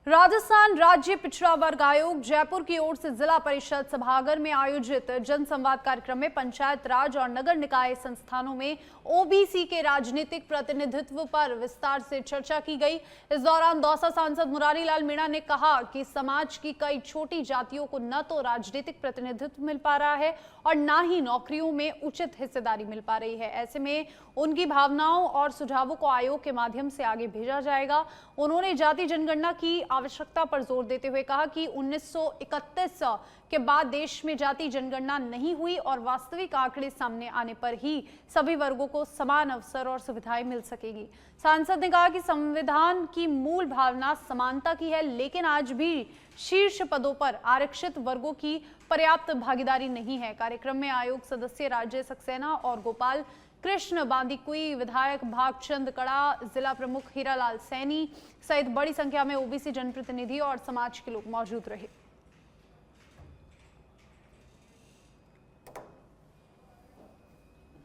राजस्थान राज्य पिछड़ा वर्ग आयोग जयपुर की ओर से जिला परिषद सभागार में आयोजित जनसंवाद कार्यक्रम में पंचायत राज और नगर निकाय संस्थानों में ओबीसी के राजनीतिक प्रतिनिधित्व पर विस्तार से चर्चा की गई। इस दौरान दौसा सांसद मुरारी लाल मीणा ने कहा कि समाज की कई छोटी जातियों को न तो राजनीतिक प्रतिनिधित्व मिल पा रहा है और न ही नौकरियों में उचित हिस्सेदारी मिल पा रही है। ऐसे में उनकी भावनाओं और सुझावों को आयोग के माध्यम से आगे भेजा जाएगा। उन्होंने जाति जनगणना की आवश्यकता पर जोर देते हुए कहा कि 1931 के बाद देश में जाति जनगणना नहीं हुई और वास्तविक आंकड़े सामने आने पर ही सभी वर्गों को समान अवसर और सुविधाएं मिल सकेगी। सांसद ने कहा कि संविधान की मूल भावना समानता की है, लेकिन आज भी शीर्ष पदों पर आरक्षित वर्गों की पर्याप्त भागीदारी नहीं है। कार्यक्रम में आयोग सदस्य राजेश सक्सेना और गोपाल कृष्ण बांदीकुई, विधायक भागचंद कड़ा, जिला प्रमुख हीरालाल सैनी सहित बड़ी संख्या में ओबीसी जनप्रतिनिधि और समाज के लोग मौजूद रहे।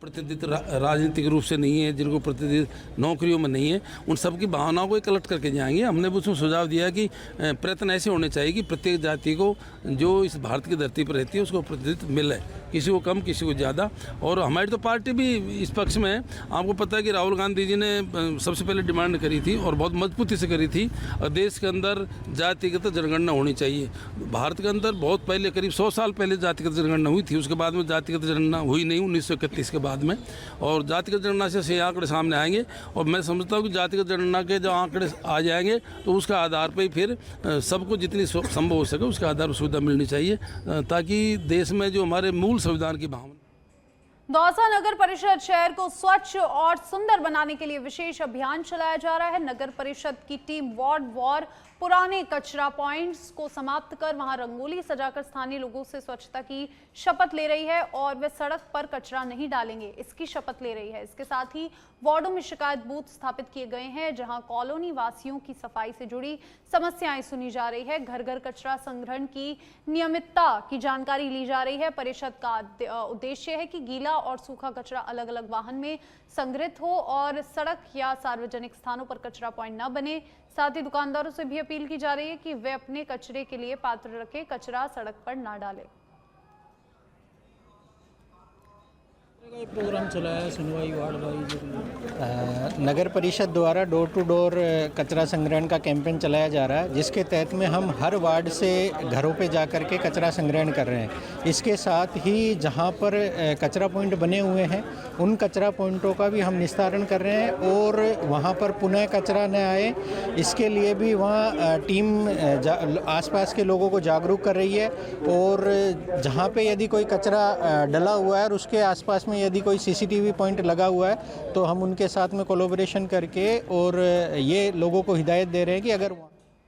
प्रतिनिधित्व राजनीतिक रूप से नहीं है, जिनको प्रतिनिधित्व नौकरियों में नहीं है, उन सबकी भावनाओं को कलेक्ट करके जाएंगे। हमने उसमें सुझाव दिया कि प्रयत्न ऐसे होने चाहिए कि प्रत्येक जाति को जो इस भारत की धरती पर रहती है उसको प्रतिनिधित्व मिले, किसी को कम किसी को ज़्यादा। और हमारी तो पार्टी भी इस पक्ष में है। आपको पता है कि राहुल गांधी जी ने सबसे पहले डिमांड करी थी और बहुत मजबूती से करी थी, देश के अंदर जातिगत जनगणना होनी चाहिए। भारत के अंदर बहुत पहले, करीब 100 साल पहले जातिगत जनगणना हुई थी, उसके बाद में जातिगत जनगणना हुई नहीं 1931 के बाद में। और जातिगत जनगणना से आंकड़े सामने आएंगे और मैं समझता हूँ कि जातिगत जनगणना के जो आंकड़े आ जाएंगे तो उसका आधार पर ही फिर सबको जितनी संभव हो सके उसके आधार पर सुविधा मिलनी चाहिए, ताकि देश में जो हमारे मूल संविधान की भावना। दौसा नगर परिषद शहर को स्वच्छ और सुंदर बनाने के लिए विशेष अभियान चलाया जा रहा है। नगर परिषद की टीम वार्ड पुराने कचरा पॉइंट्स को समाप्त कर वहां रंगोली सजाकर स्थानीय लोगों से स्वच्छता की शपथ ले रही है और वे सड़क पर कचरा नहीं डालेंगे, इसकी शपथ ले रही है। इसके साथ ही वार्डों में शिकायत बूथ स्थापित किए गए हैं, जहां कॉलोनी वासियों की सफाई से जुड़ी समस्याएं सुनी जा रही है। घर घर कचरा संग्रहण की नियमितता की जानकारी ली जा रही है। परिषद का उद्देश्य है कि गीला और सूखा कचरा अलग अलग वाहन में संग्रहित हो और सड़क या सार्वजनिक स्थानों पर कचरा पॉइंट न बने। साथ ही दुकानदारों से भी अपील की जा रही है कि वे अपने कचरे के लिए पात्र रखें, कचरा सड़क पर न डालें। प्रोग्राम चलाया है सुनवाई वार्ड वाइज। नगर परिषद द्वारा डोर टू डोर कचरा संग्रहण का कैंपेन चलाया जा रहा है, जिसके तहत में हम हर वार्ड से घरों पे जा कर के कचरा संग्रहण कर रहे हैं। इसके साथ ही जहां पर कचरा पॉइंट बने हुए हैं उन कचरा पॉइंटों का भी हम निस्तारण कर रहे हैं और वहां पर पुनः कचरा न आए इसके लिए भी वहां टीम आसपास के लोगों को जागरूक कर रही है। और जहां पे यदि कोई कचरा डला हुआ है और उसके आसपास में यदि कोई सीसीटीवी पॉइंट लगा हुआ है तो हम उनके साथ में कोलैबोरेशन करके और ये लोगों को हिदायत दे रहे हैं कि अगर